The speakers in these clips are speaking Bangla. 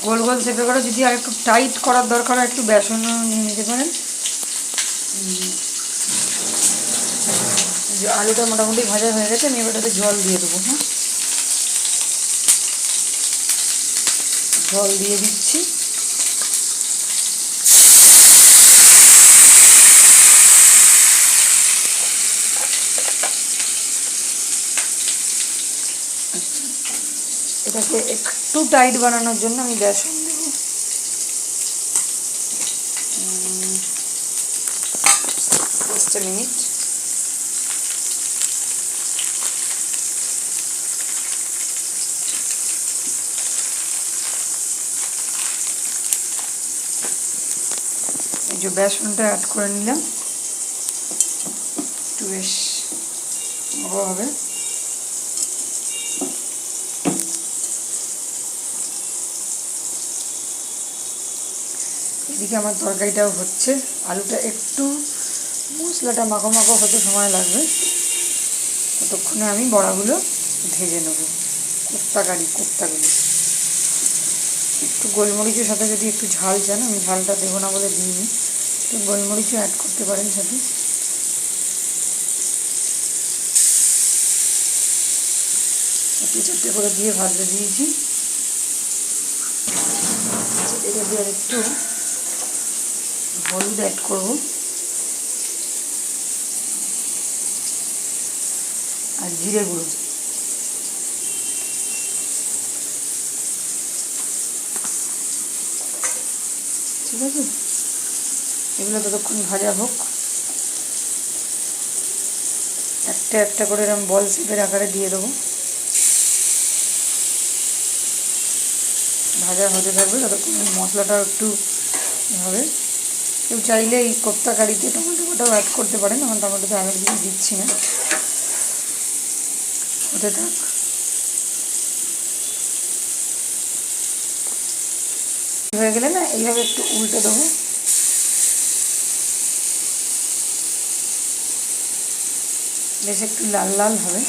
গোল গোল চেপে করে যদি আর একটু টাইট করার দরকার হয় একটু বেসনও নিয়ে নিতে পারেন। যে আলুটা মোটামুটি ভাজা হয়ে গেছে, আমি এবারটাতে জল দিয়ে দেবো। হ্যাঁ, জল দিয়ে দিচ্ছি। এটাকে একটু টাইট বানানোর জন্য আমি বেসন দেবো। Just a minute. এই যে বেসনটা অ্যাড করে নিলাম, একটু বেশ ভালো হবে। এদিকে আমার তরকারিটাও হচ্ছে, আলুটা একটু মশলাটা মাখো মাখো হতে সময় লাগবে, ততক্ষণে আমি বড়াগুলো ভেজে নেব। কোপ্তাগুলো একটু গোলমরিচের সাথে যদি একটু ঝাল চান, আমি ঝালটা দেবো না বলে দিইনি, একটু গোলমরিচও অ্যাড করতে পারেন সাথে। একটু চারটে করে দিয়ে ভাজতে দিয়েছি। এটা দিয়ে আর একটু হলুদ অ্যাড করবো আর জিরে গুঁড়ো। ঠিক আছে, এগুলো ততক্ষণ ভাজা হোক। একটা একটা করে এরকম বল শেপের আকারে দিয়ে দেবো, ভাজা হতে থাকবে ততক্ষণ। মশলাটাও একটু হবে। কেউ চাইলে এই কোপ্তা কারিতে টমেটোটাও অ্যাড করতে পারেন, আমার টমেটোটা আগের দিকে দিচ্ছি না। হতে থাক। হয়ে গেলে না এইভাবে একটু উল্টে দেবো, বেশ একটু লাল লাল হবে।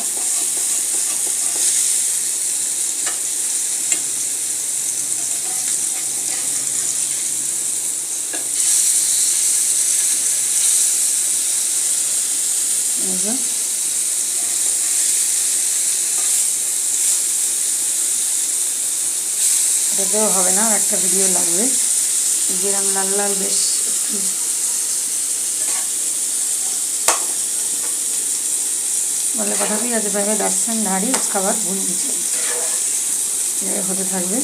এটাতেও হবে না, একটা ভিডিও লাগবে। যেরকম লাল লাল বেশ একটু বলে কথা भी आज पहले 10 सेकंड नाड़ी उसका बाद भून दीजिए, ये होते থাকবে।